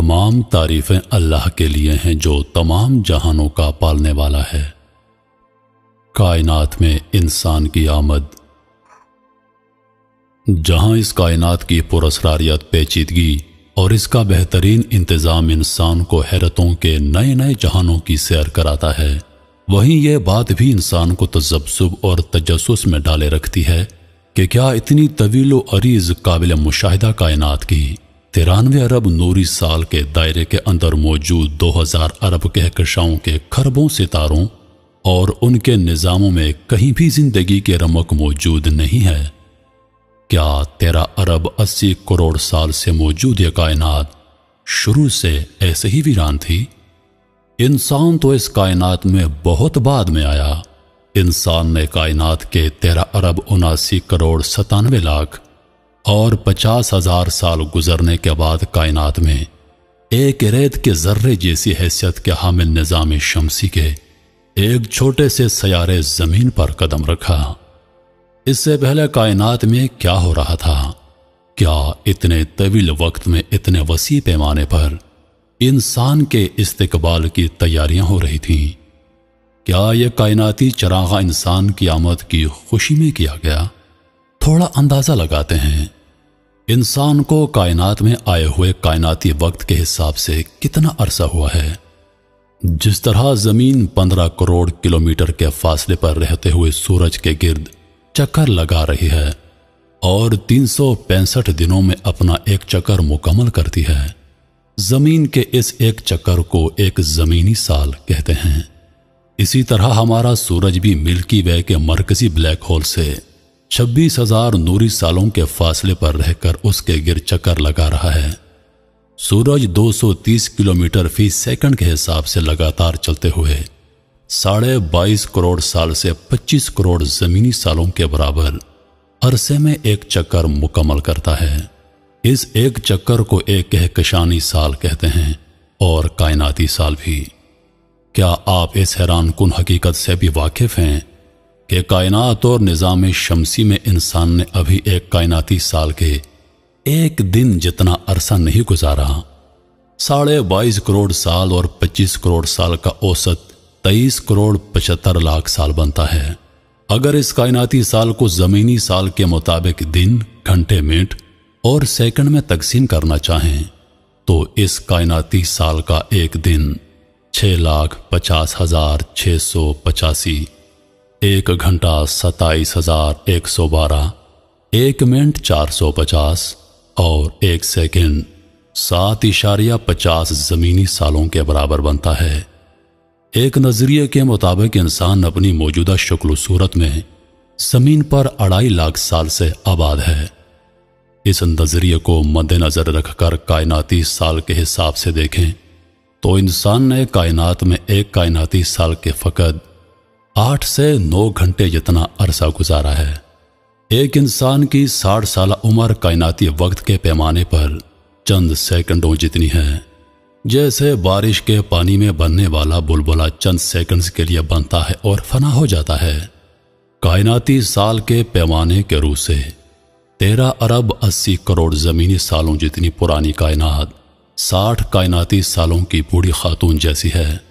तमाम तारीफें अल्लाह के लिए हैं जो तमाम जहानों का पालने वाला है। कायनात में इंसान की आमद। जहां इस कायनात की पुरअसरारियत, पेचीदगी और इसका बेहतरीन इंतजाम इंसान को हैरतों के नए नए जहानों की सैर कराता है, वहीं यह बात भी इंसान को तजब्सुब और तजस्सुस में डाले रखती है कि क्या इतनी तवील व अरीज काबिल मुशाहिदा कायनात की 93 अरब नूरी साल के दायरे के अंदर मौजूद 2000 अरब कहकशाओं के खरबों सितारों और उनके निज़ामों में कहीं भी जिंदगी के रमक मौजूद नहीं है? क्या 13 अरब 80 करोड़ साल से मौजूद यह कायनात शुरू से ऐसे ही वीरान थी? इंसान तो इस कायनात में बहुत बाद में आया। इंसान ने कायनात के 13 अरब 79 करोड़ 97 लाख और 50,000 साल गुजरने के बाद कायनात में एक रेत के जर्रे जैसी हैसियत के हामिल निज़ाम शमसी के एक छोटे से सयारे जमीन पर कदम रखा। इससे पहले कायनात में क्या हो रहा था? क्या इतने तवील वक्त में इतने वसी पैमाने पर इंसान के इस्तिकबाल की तैयारियां हो रही थीं? क्या यह कायनाती चरागा इंसान की आमद की खुशी में किया गया? थोड़ा अंदाजा लगाते हैं, इंसान को कायनात में आए हुए कायनाती वक्त के हिसाब से कितना अरसा हुआ है। जिस तरह जमीन 15 करोड़ किलोमीटर के फासले पर रहते हुए सूरज के गिर्द चक्कर लगा रही है और 365 दिनों में अपना एक चक्कर मुकम्मल करती है, जमीन के इस एक चक्कर को एक जमीनी साल कहते हैं। इसी तरह हमारा सूरज भी मिल्की वे के मरकजी ब्लैक होल से 26,000 नूरी सालों के फासले पर रहकर उसके गिर्द चक्कर लगा रहा है। सूरज 230 किलोमीटर फी सेकंड के हिसाब से लगातार चलते हुए 22.5 करोड़ साल से 25 करोड़ जमीनी सालों के बराबर अरसे में एक चक्कर मुकम्मल करता है। इस एक चक्कर को एक कहकशानी साल कहते हैं और कायनाती साल भी। क्या आप इस हैरान कुन हकीकत से भी वाकिफ हैं कि कायनात और निज़ाम शमसी में इंसान ने अभी एक कायनाती साल के एक दिन जितना अरसा नहीं गुजारा? 22.5 करोड़ साल और 25 करोड़ साल का औसत 23 करोड़ 75 लाख साल बनता है। अगर इस कायनाती साल को जमीनी साल के मुताबिक दिन, घंटे, मिनट और सेकंड में तकसीम करना चाहें तो इस कायनाती साल का एक दिन 6,50,685, एक घंटा 27,112, एक मिनट 450 और एक सेकंड 7.50 जमीनी सालों के बराबर बनता है। एक नजरिए के मुताबिक इंसान अपनी मौजूदा शक्ल सूरत में जमीन पर 2.5 लाख साल से आबाद है। इस नजरिए को मद्देनजर रखकर कायनाती साल के हिसाब से देखें तो इंसान ने कायनात में एक कायनाती साल के फकत 8 से 9 घंटे जितना अरसा गुजारा है। एक इंसान की 60 साल उम्र कायनाती वक्त के पैमाने पर चंद सेकंडों जितनी है। जैसे बारिश के पानी में बनने वाला बुलबुला चंद सेकंड्स के लिए बनता है और फना हो जाता है, कायनाती साल के पैमाने के रूप से 13 अरब 80 करोड़ जमीनी सालों जितनी पुरानी कायनात 60 कायनाती सालों की बूढ़ी खातून जैसी है।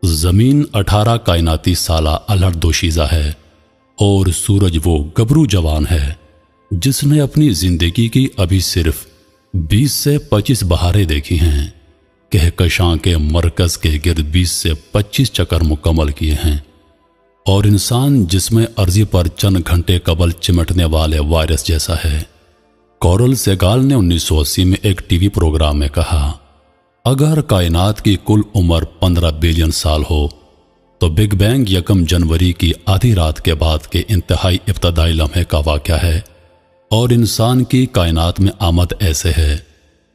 जमीन 18 कायनाती साला अलहड़ दोशीज़ा है और सूरज वो गबरू जवान है जिसने अपनी जिंदगी की अभी सिर्फ 20 से 25 बहारें देखी हैं। कहकशां के मरकज के गिर्द 20 से 25 चक्कर मुकम्मल किए हैं और इंसान जिसमें अर्जी पर चंद घंटे कबल चिमटने वाले वायरस जैसा है। कॉरल सेगाल ने 1980 में एक टीवी प्रोग्राम में कहा, अगर कायनात की कुल उम्र 15 बिलियन साल हो तो बिग बैंग 1 जनवरी की आधी रात के बाद के इंतहाई इब्तदाई लम्हे का वाक़या है और इंसान की कायनात में आमद ऐसे है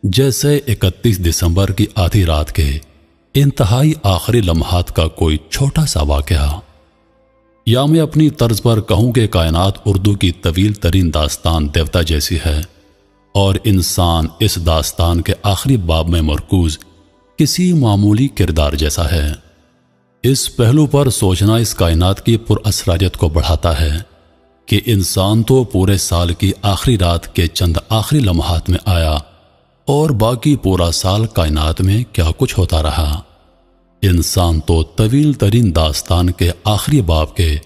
जैसे 31 दिसंबर की आधी रात के इंतहाई आखिरी लम्हात का कोई छोटा सा वाक़या। या मैं अपनी तर्ज पर कहूँ कि कायनात उर्दू की तवील तरीन दास्तान देवता जैसी है और इंसान इस दास्तान के आखिरी बाब में मरकूज किसी मामूली किरदार जैसा है। इस पहलू पर सोचना इस कायनात की पुरअसरारियत को बढ़ाता है कि इंसान तो पूरे साल की आखिरी रात के चंद आखिरी लम्हात में आया اور باقی پورا سال کائنات میں کیا کچھ ہوتا رہا۔ انسان تو طویل ترین داستان کے آخری باب کے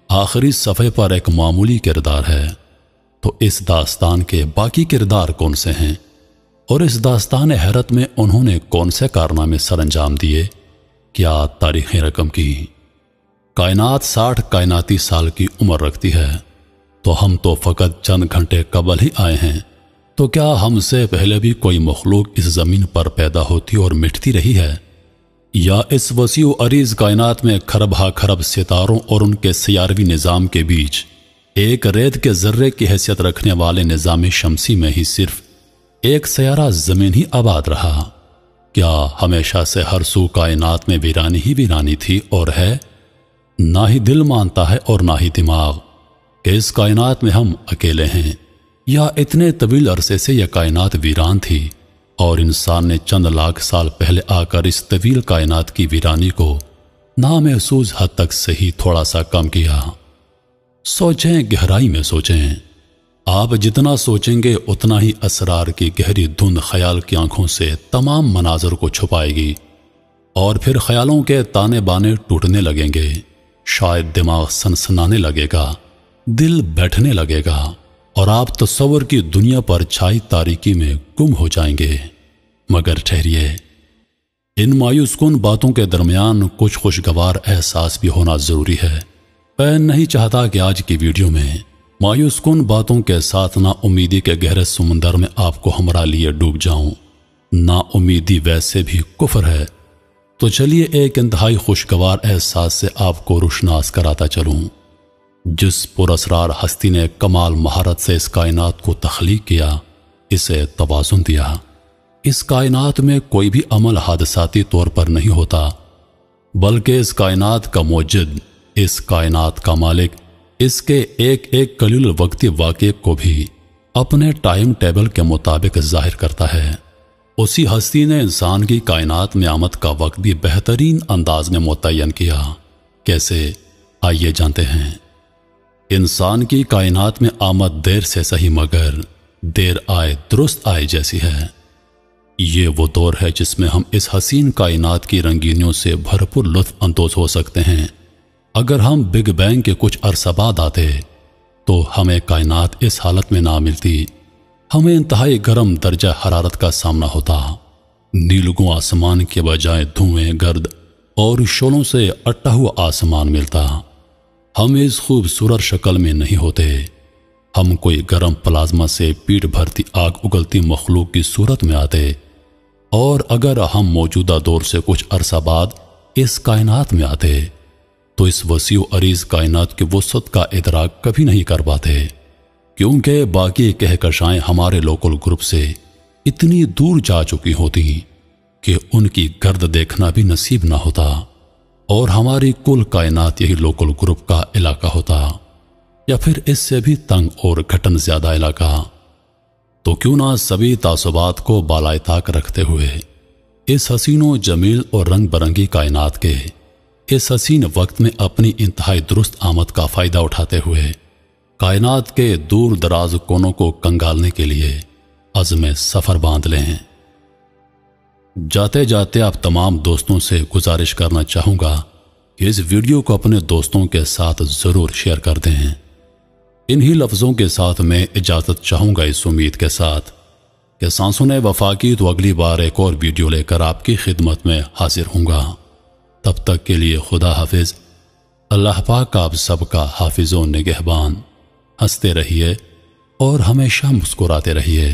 آخری صفحے پر ایک معمولی کردار ہے، تو اس داستان کے باقی کردار کون سے ہیں، اور اس داستان حیرت میں انہوں نے کون سے کارنامے سر انجام دیے، کیا تاریخی رقم کی؟ کائنات 60 کائناتی سال کی عمر رکھتی ہے، تو ہم تو فقط چند گھنٹے قبل ہی آئے ہیں، تو کیا ہم سے پہلے بھی کوئی مخلوق اس زمین پر پیدا ہوتی اور مٹتی رہی ہے، یا اس وسیع و عریض کائنات میں کھرب ہا کھرب ستاروں اور ان کے سیاروی نظام کے بیچ ایک ریت کے ذرے کی حیثیت رکھنے والے نظام شمسی میں ہی صرف ایک سیارہ زمین ہی آباد رہا؟ کیا ہمیشہ سے ہر سو کائنات میں ویرانی ہی ویرانی تھی اور ہے؟ نہ ہی دل مانتا ہے اور نہ ہی دماغ کہ اس کائنات میں ہم اکیلے ہیں، یا اتنے طویل عرصے سے یہ کائنات ویران تھی اور انسان نے چند لاکھ سال پہلے آ کر اس طویل کائنات کی ویرانی کو نامحسوس حد تک صحیح تھوڑا سا کم کیا۔ سوچیں، گہرائی میں سوچیں۔ آپ جتنا سوچیں گے اتنا ہی اسرار کی گہری دھند خیال کی آنکھوں سے تمام مناظر کو چھپائے گی، اور پھر خیالوں کے تانے بانے ٹوٹنے لگیں گے، شاید دماغ سنسنانے لگے گا، دل بیٹھنے لگے گا، اور آپ تصور کی دنیا پر چھائی تاریکی میں گم ہو جائیں گے۔ مگر ٹھہریے، ان مایوس کن باتوں کے درمیان کچھ خوشگوار احساس بھی ہونا ضروری ہے۔ میں نہیں چاہتا کہ آج کی ویڈیو میں مایوس کن باتوں کے ساتھ نا امیدی کے گہرے سمندر میں آپ کو ہمراہ لیے ڈوب جاؤں۔ نا امیدی ویسے بھی کفر ہے، تو چلیے ایک انتہائی خوشگوار احساس سے آپ کو روشناس کراتا چلوں۔ جس پراسرار ہستی نے کمال مہارت سے اس کائنات کو تخلیق کیا، اسے توازن دیا۔ اس کائنات میں کوئی بھی عمل حادثاتی طور پر نہیں ہوتا، بلکہ اس کائنات کا موجد، اس کائنات کا مالک اس کے ایک ایک قلیل وقتی واقعے کو بھی اپنے ٹائم ٹیبل کے مطابق ظاہر کرتا ہے۔ اسی ہستی نے انسان کی کائنات میں آمد کا وقت بھی بہترین انداز میں متعین کیا۔ کیسے؟ آئیے جانتے ہیں۔ انسان کی کائنات میں آمد دیر سے صحیح مگر دیر آئے درست آئے جیسی ہے۔ یہ وہ دور ہے جس میں ہم اس حسین کائنات کی رنگینیوں سے بھرپور لطف اندوز ہو سکتے ہیں۔ اگر ہم بگ بینگ کے کچھ عرصہ بعد آتے تو ہمیں کائنات اس حالت میں نہ ملتی، ہمیں انتہائی گرم درجہ حرارت کا سامنا ہوتا، نیلگوں آسمان کے بجائے دھوئیں، گرد اور شعلوں سے اٹا ہوا آسمان ملتا۔ ہم اس خوبصورت شکل میں نہیں ہوتے، ہم کوئی گرم پلازما سے پیٹ بھرتی آگ اگلتی مخلوق کی صورت میں آتے، اور اگر ہم موجودہ دور سے کچھ عرصہ بعد اس کائنات میں آتے تو اس وسیع و عریض کائنات کی وسعت کا ادراک کبھی نہیں کر پاتے، کیونکہ باقی کہکشائیں ہمارے لوکل گروپ سے اتنی دور جا چکی ہوتی کہ ان کی گرد دیکھنا بھی نصیب نہ ہوتا، اور ہماری کل کائنات یہی لوکل گروپ کا علاقہ ہوتا، یا پھر اس سے بھی تنگ اور گھٹن زیادہ علاقہ۔ تو کیوں نہ سبھی تعصبات کو بالائے طاق رکھتے ہوئے اس حسین و جمیل اور رنگ برنگی کائنات کے اس حسین وقت میں اپنی انتہائی درست آمد کا فائدہ اٹھاتے ہوئے کائنات کے دور دراز کونوں کو کنگالنے کے لیے عزم سفر باندھ لیں۔ جاتے جاتے آپ تمام دوستوں سے گزارش کرنا چاہوں گا کہ اس ویڈیو کو اپنے دوستوں کے ساتھ ضرور شیئر کر دیں۔ انہی لفظوں کے ساتھ میں اجازت چاہوں گا، اس امید کے ساتھ کہ سانسوں نے وفا کی تو اگلی بار ایک اور ویڈیو لے کر آپ کی خدمت میں حاضر ہوں گا۔ تب تک کے لیے خدا حافظ۔ اللہ پاک آپ سب کا حافظ و نگہبان۔ ہنستے رہیے اور ہمیشہ مسکراتے رہیے۔